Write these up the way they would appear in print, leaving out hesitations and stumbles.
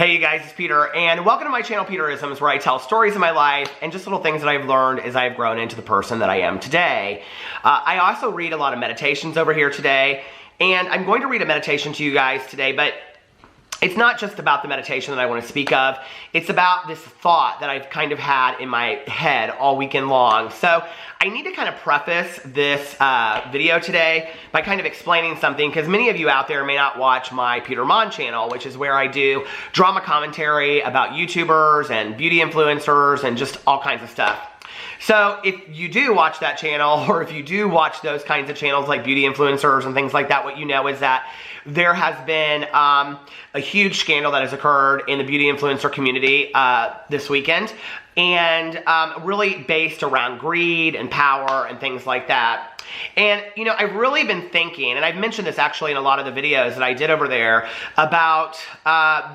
Hey you guys, it's Peter, and welcome to my channel, Peterisms, where I tell stories of my life and just little things that I've learned as I've grown into the person that I am today. I also read a lot of meditations over here today, and I'm going to read a meditation to you guys today, but it's not just about the meditation that I want to speak of. It's about this thought that I've kind of had in my head all weekend long. So I need to kind of preface this video today by kind of explaining something, because many of you out there may not watch my Peter Monn channel, which is where I do drama commentary about YouTubers and beauty influencers and just all kinds of stuff. So if you do watch that channel, or if you do watch those kinds of channels like beauty influencers and things like that, what you know is that there has been a huge scandal that has occurred in the beauty influencer community this weekend, and really based around greed and power and things like that. And, you know, I've really been thinking, and I've mentioned this actually in a lot of the videos that I did over there, about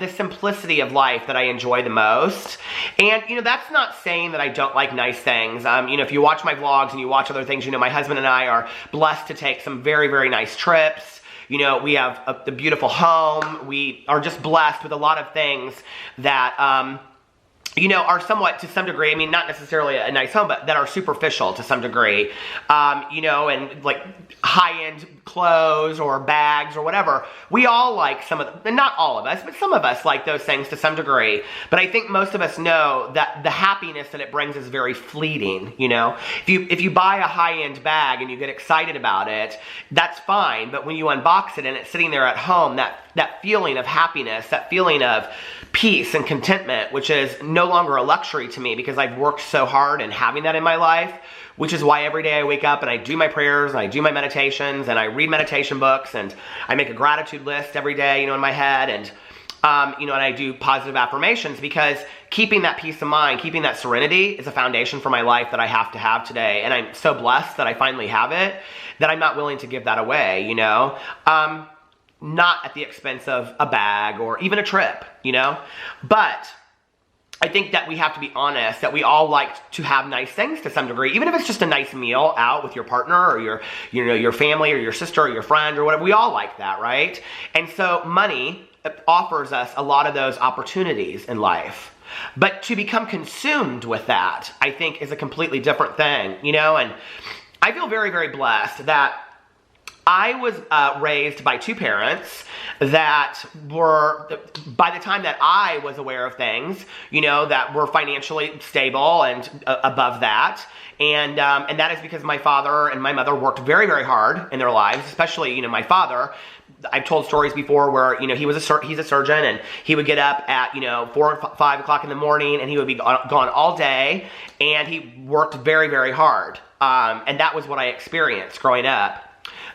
the simplicity of life that I enjoy the most. And, you know, that's not saying that I don't like nice things. You know, if you watch my vlogs and you watch other things, you know, my husband and I are blessed to take some very, very nice trips. You know, we have a beautiful home. We are just blessed with a lot of things that, you know, are somewhat, to some degree, I mean, not necessarily a nice home, but that are superficial to some degree, you know, and like high-end clothes or bags or whatever. We all like some of them, not all of us, but some of us like those things to some degree. But I think most of us know that the happiness that it brings is very fleeting, you know. If you buy a high-end bag and you get excited about it, that's fine. But when you unbox it and it's sitting there at home, that feeling of happiness, that feeling of peace and contentment, which is no longer a luxury to me because I've worked so hard in having that in my life, which is why every day I wake up and I do my prayers and I do my meditations and I read meditation books and I make a gratitude list every day, you know, in my head, and you know, and I do positive affirmations, because keeping that peace of mind, keeping that serenity is a foundation for my life that I have to have today. And I'm so blessed that I finally have it, that I'm not willing to give that away, you know. Not at the expense of a bag or even a trip, you know. But I think that we have to be honest, that we all like to have nice things to some degree, even if it's just a nice meal out with your partner or your family or your sister or your friend or whatever. We all like that, right? And so money offers us a lot of those opportunities in life. But to become consumed with that, I think, is a completely different thing, you know. And I feel very, very blessed that I was raised by two parents that were, by the time that I was aware of things, you know, that were financially stable and above that. And that is because my father and my mother worked very, very hard in their lives, especially, you know, my father. I've told stories before where, you know, he's a surgeon, and he would get up at, you know, 4 or 5 o'clock in the morning, and he would be gone all day, and he worked very, very hard. And that was what I experienced growing up.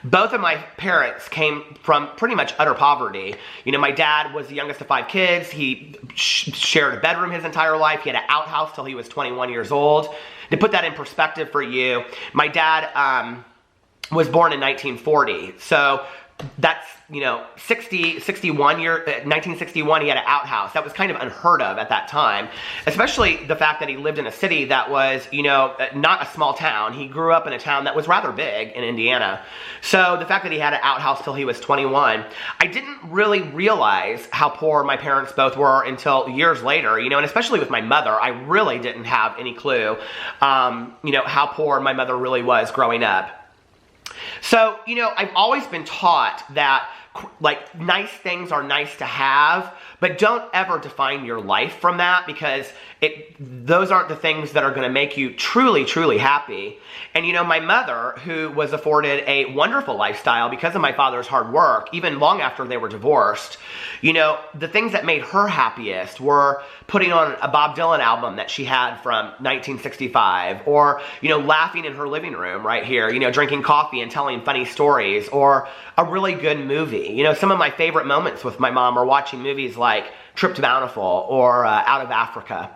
Both of my parents came from pretty much utter poverty. You know, my dad was the youngest of 5 kids. He shared a bedroom his entire life. He had an outhouse till he was 21 years old. To put that in perspective for you, my dad was born in 1940. So that's, you know, 1961, he had an outhouse. That was kind of unheard of at that time, especially the fact that he lived in a city that was, you know, not a small town. He grew up in a town that was rather big in Indiana. So the fact that he had an outhouse till he was 21, I didn't really realize how poor my parents both were until years later, you know, and especially with my mother, I really didn't have any clue, you know, how poor my mother really was growing up. So, you know, I've always been taught that, like, nice things are nice to have, but don't ever define your life from that, because those aren't the things that are going to make you truly, truly happy. And, you know, my mother, who was afforded a wonderful lifestyle because of my father's hard work, even long after they were divorced, you know, the things that made her happiest were putting on a Bob Dylan album that she had from 1965, or, you know, laughing in her living room right here, you know, drinking coffee and telling funny stories, or a really good movie. You know, some of my favorite moments with my mom are watching movies like Trip to Bountiful or Out of Africa.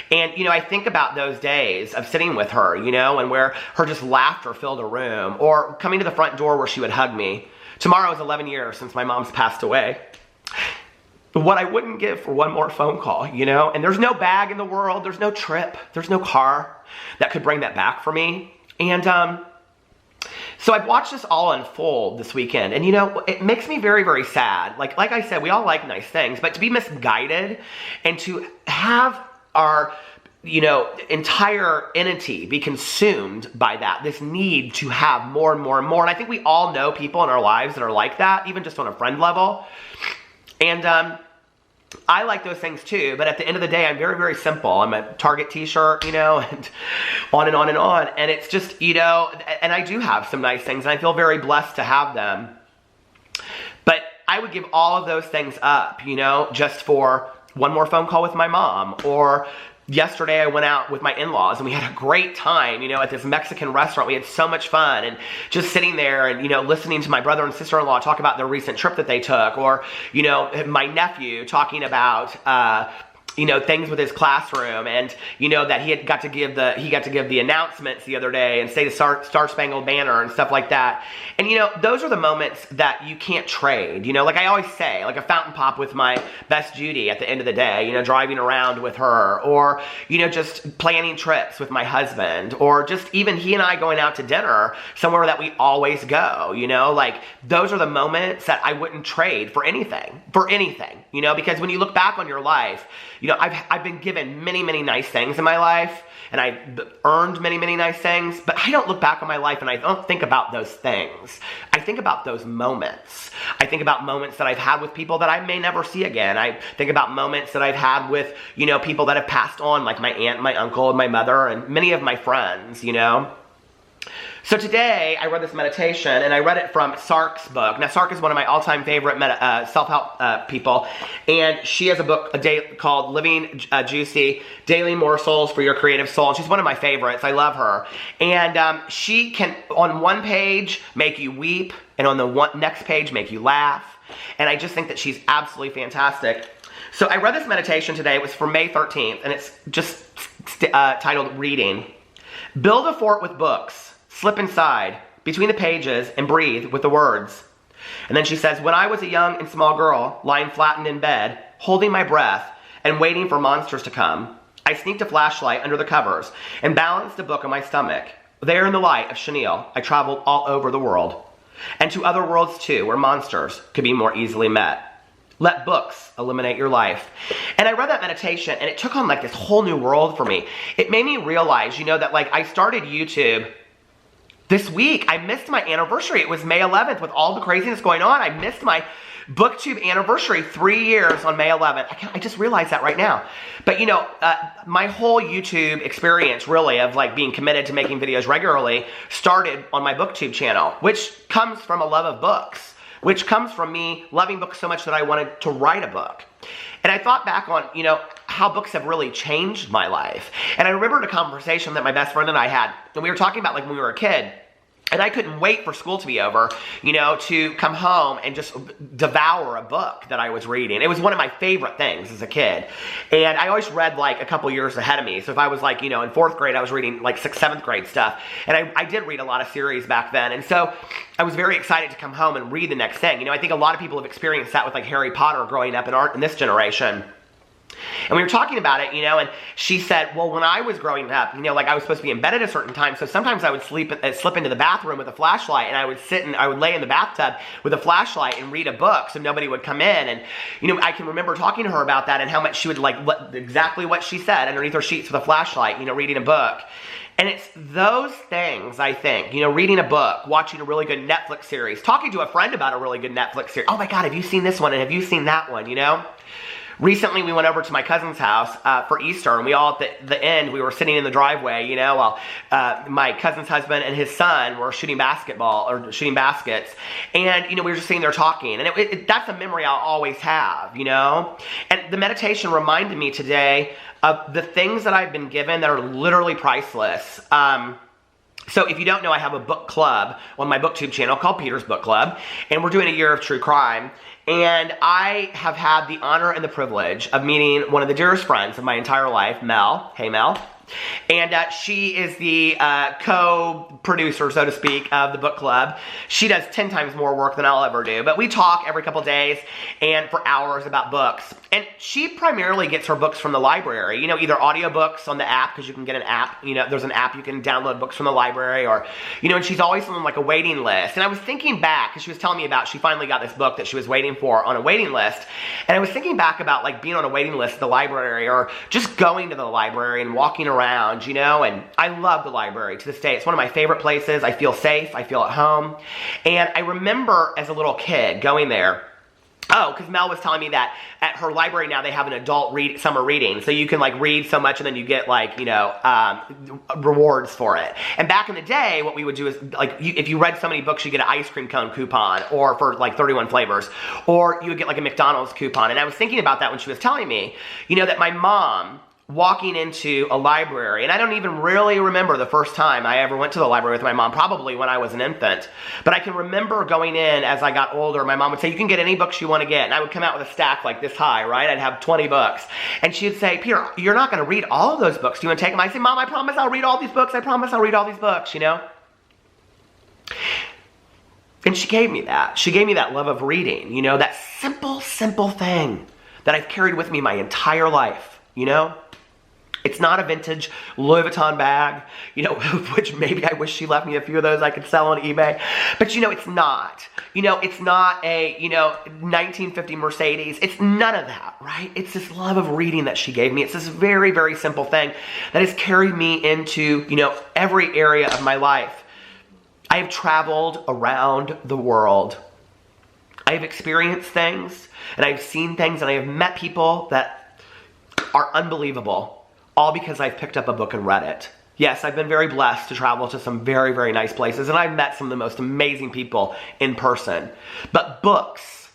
And, you know, I think about those days of sitting with her, you know, and where her just laughter filled a room, or coming to the front door where she would hug me. Tomorrow is 11 years since my mom's passed away. What I wouldn't give for one more phone call, you know? And there's no bag in the world, there's no trip, there's no car that could bring that back for me. And So I've watched this all unfold this weekend, and you know, it makes me very, very sad. Like I said, we all like nice things, but to be misguided and to have our, you know, entire entity be consumed by that, this need to have more and more and more. And I think we all know people in our lives that are like that, even just on a friend level. And I like those things too, but at the end of the day, I'm very, very simple. I'm a Target t-shirt, you know, and on and on and on. And it's just, you know, and I do have some nice things, and I feel very blessed to have them. But I would give all of those things up, you know, just for one more phone call with my mom. Or yesterday I went out with my in-laws and we had a great time, you know, at this Mexican restaurant. We had so much fun, and just sitting there and, you know, listening to my brother and sister-in-law talk about their recent trip that they took, or, you know, my nephew talking about, you know, things with his classroom, and, you know, that he got to give the announcements the other day and say the Star Spangled Banner and stuff like that. And, you know, those are the moments that you can't trade. You know, like I always say, like a fountain pop with my best Judy at the end of the day, you know, driving around with her, or, you know, just planning trips with my husband, or just even he and I going out to dinner somewhere that we always go, you know, like those are the moments that I wouldn't trade for anything, you know, because when you look back on your life, you know, I've been given many, many nice things in my life, and I've earned many, many nice things, but I don't look back on my life and I don't think about those things. I think about those moments. I think about moments that I've had with people that I may never see again. I think about moments that I've had with, you know, people that have passed on, like my aunt, my uncle, and my mother, and many of my friends, you know. So today, I read this meditation, and I read it from Sark's book. Now, Sark is one of my all-time favorite self-help people, and she has a book called Living Juicy, Daily Morsels for Your Creative Soul, and she's one of my favorites. I love her. And she can, on one page, make you weep, and on the next page, make you laugh. And I just think that she's absolutely fantastic. So I read this meditation today. It was for May 13th, and it's just titled Reading. Build a fort with books. Slip inside, between the pages, and breathe with the words. And then she says, when I was a young and small girl, lying flattened in bed, holding my breath, and waiting for monsters to come, I sneaked a flashlight under the covers and balanced a book on my stomach. There in the light of chenille, I traveled all over the world, and to other worlds too, where monsters could be more easily met. Let books eliminate your life. And I read that meditation, and it took on like this whole new world for me. It made me realize, you know, that like I started YouTube this week. I missed my anniversary. It was May 11th with all the craziness going on. I missed my BookTube anniversary, 3 years on May 11th. I just realized that right now. But you know, my whole YouTube experience really of like being committed to making videos regularly started on my BookTube channel, which comes from a love of books, which comes from me loving books so much that I wanted to write a book. And I thought back on, you know, how books have really changed my life. And I remembered a conversation that my best friend and I had, and we were talking about like when we were a kid, and I couldn't wait for school to be over, you know, to come home and just devour a book that I was reading. It was one of my favorite things as a kid. And I always read like a couple years ahead of me. So if I was like, you know, in 4th grade, I was reading like 6th, 7th grade stuff. And I did read a lot of series back then. And so I was very excited to come home and read the next thing. You know, I think a lot of people have experienced that with like Harry Potter growing up in this generation. And we were talking about it, you know, and she said, well, when I was growing up, you know, like I was supposed to be in bed at a certain time, so sometimes I would slip into the bathroom with a flashlight, and I would lay in the bathtub with a flashlight and read a book so nobody would come in. And, you know, I can remember talking to her about that and how much she would like exactly what she said underneath her sheets with a flashlight, you know, reading a book. And it's those things, I think, you know, reading a book, watching a really good Netflix series, talking to a friend about a really good Netflix series. Oh my God, have you seen this one? And have you seen that one, you know? Recently, we went over to my cousin's house for Easter, and we all, at the end, we were sitting in the driveway, you know, while my cousin's husband and his son were shooting baskets, and, you know, we were just sitting there talking, and that's a memory I'll always have, you know, and the meditation reminded me today of the things that I've been given that are literally priceless. So if you don't know, I have a book club on my BookTube channel called Peter's Book Club, and we're doing a year of true crime. And I have had the honor and the privilege of meeting one of the dearest friends of my entire life, Mel. Hey, Mel. And she is the co-producer, so to speak, of the book club. She does 10 times more work than I'll ever do. But we talk every couple days and for hours about books. And she primarily gets her books from the library. You know, either audiobooks on the app, because you can get an app. You know, there's an app you can download books from the library. Or, you know, and she's always on like a waiting list. And I was thinking back, because she was telling me about, she finally got this book that she was waiting for on a waiting list. And I was thinking back about like being on a waiting list at the library, or just going to the library and walking around, you know. And I love the library to this day. It's one of my favorite places. I feel safe. I feel at home. And I remember as a little kid going there. Oh, because Mel was telling me that at her library now they have an adult summer reading. So you can like read so much and then you get like, you know, rewards for it. And back in the day, what we would do is like, if you read so many books, you get an ice cream cone coupon, or for like 31 flavors, or you would get like a McDonald's coupon. And I was thinking about that when she was telling me, you know, that my mom walking into a library, and I don't even really remember the first time I ever went to the library with my mom, probably when I was an infant, but I can remember going in as I got older. My mom would say, you can get any books you want to get, and I would come out with a stack like this high, right? I'd have 20 books, and she would say, Peter, you're not going to read all of those books. Do you want to take them? I say, Mom, I promise I'll read all these books. I promise I'll read all these books, you know? And she gave me that. She gave me that love of reading, you know, that simple, simple thing that I've carried with me my entire life, you know? It's not a vintage Louis Vuitton bag, you know, which maybe I wish she left me a few of those I could sell on eBay. But, you know, it's not. You know, it's not a, you know, 1950 Mercedes. It's none of that, right? It's this love of reading that she gave me. It's this very, very simple thing that has carried me into, you know, every area of my life. I have traveled around the world. I have experienced things, and I've seen things, and I have met people that are unbelievable. All because I've picked up a book and read it. Yes, I've been very blessed to travel to some very, very nice places, and I've met some of the most amazing people in person. But books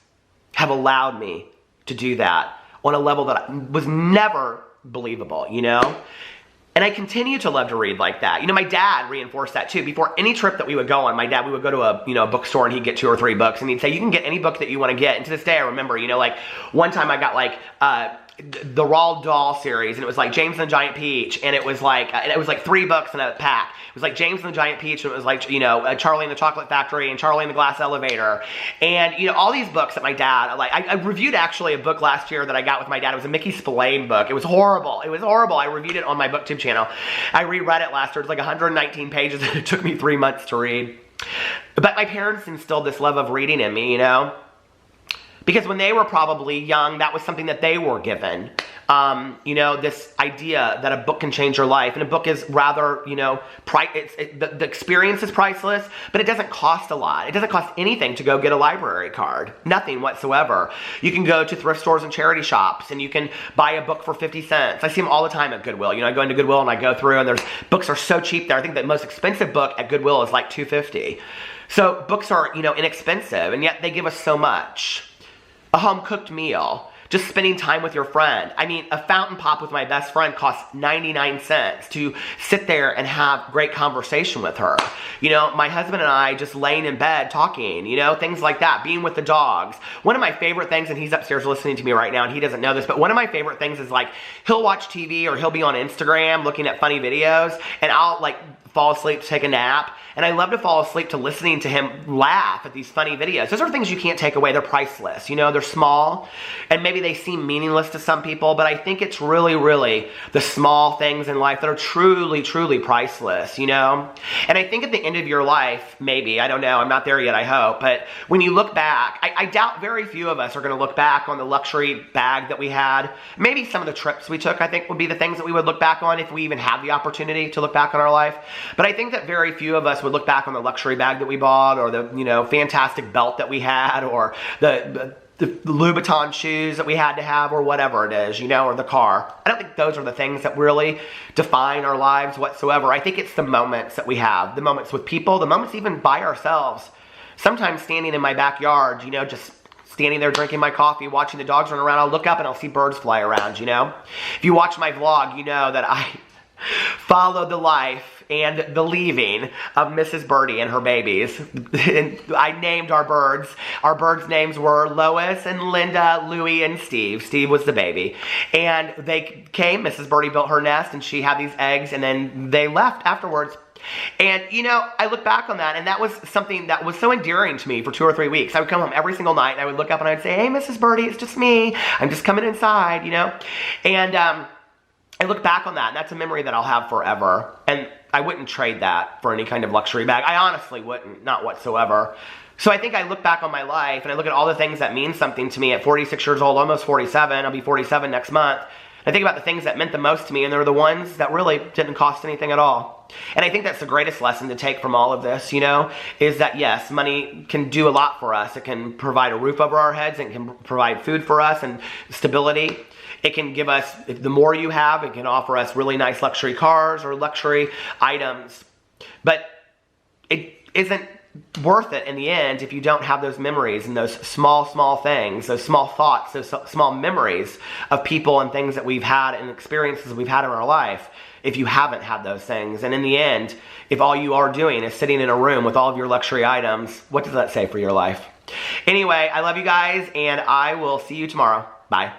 have allowed me to do that on a level that was never believable, you know? And I continue to love to read like that. You know, my dad reinforced that too. Before any trip that we would go on, we would go to a bookstore, and he'd get 2 or 3 books, and he'd say, you can get any book that you want to get. And to this day, I remember, you know, like one time I got like, the Roald Dahl series, and it was like James and the Giant Peach, and it was like 3 books in a pack. It was like James and the Giant Peach, and it was like, you know, Charlie and the Chocolate Factory, and Charlie and the Glass Elevator, and, you know, all these books that my dad, like, I reviewed actually a book last year that I got with my dad. It was a Mickey Spillane book. It was horrible. It was horrible. I reviewed it on my BookTube channel. I reread it last year. It's like 119 pages, and it took me 3 months to read. But my parents instilled this love of reading in me, you know? Because when they were probably young, that was something that they were given. You know, this idea that a book can change your life. And a book is rather, you know, the experience is priceless, but it doesn't cost a lot. It doesn't cost anything to go get a library card. Nothing whatsoever. You can go to thrift stores and charity shops, and you can buy a book for 50 cents. I see them all the time at Goodwill. You know, I go into Goodwill and I go through, and there's books are so cheap there. I think the most expensive book at Goodwill is like $2.50. So books are, you know, inexpensive, and yet they give us so much. A home-cooked meal, just spending time with your friend. I mean, a fountain pop with my best friend costs 99 cents to sit there and have great conversation with her. You know, my husband and I just laying in bed talking, you know, things like that, being with the dogs. One of my favorite things, and he's upstairs listening to me right now, and he doesn't know this, but one of my favorite things is like, he'll watch TV or he'll be on Instagram looking at funny videos, and I'll like fall asleep to take a nap. And I love to fall asleep to listening to him laugh at these funny videos. Those are things you can't take away. They're priceless. You know, they're small, and maybe they seem meaningless to some people, but I think it's really, really the small things in life that are truly, truly priceless, you know? And I think at the end of your life, maybe, I don't know, I'm not there yet, I hope, but when you look back, I doubt very few of us are going to look back on the luxury bag that we had. Maybe some of the trips we took, I think, would be the things that we would look back on if we even had the opportunity to look back on our life. But I think that very few of us would look back on the luxury bag that we bought, or the, you know, fantastic belt that we had, or the Louis Vuitton shoes that we had to have, or whatever it is, you know, or the car. I don't think those are the things that really define our lives whatsoever. I think it's the moments that we have, the moments with people, the moments even by ourselves. Sometimes standing in my backyard, you know, just standing there drinking my coffee, watching the dogs run around, I'll look up and I'll see birds fly around, you know. If you watch my vlog, you know that followed the life and the leaving of Mrs. Birdie and her babies. And I named our birds. Our birds' names were Lois and Linda, Louie, and Steve. Steve was the baby. And they came, Mrs. Birdie built her nest, and she had these eggs, and then they left afterwards. And, you know, I look back on that, and that was something that was so endearing to me for 2 or 3 weeks. I would come home every single night, and I would look up, and I would say, hey, Mrs. Birdie, it's just me. I'm just coming inside, you know. And I look back on that, and that's a memory that I'll have forever. And I wouldn't trade that for any kind of luxury bag. I honestly wouldn't, not whatsoever. So I think I look back on my life, and I look at all the things that mean something to me at 46 years old, almost 47. I'll be 47 next month. I think about the things that meant the most to me, and they're the ones that really didn't cost anything at all. And I think that's the greatest lesson to take from all of this, you know, is that yes, money can do a lot for us. It can provide a roof over our heads, it can provide food for us and stability. It can give us, the more you have, it can offer us really nice luxury cars or luxury items. But it isn't worth it in the end if you don't have those memories and those small, small things, those small thoughts, those small memories of people and things that we've had and experiences we've had in our life, if you haven't had those things. And in the end, if all you are doing is sitting in a room with all of your luxury items, what does that say for your life? Anyway, I love you guys, and I will see you tomorrow. Bye.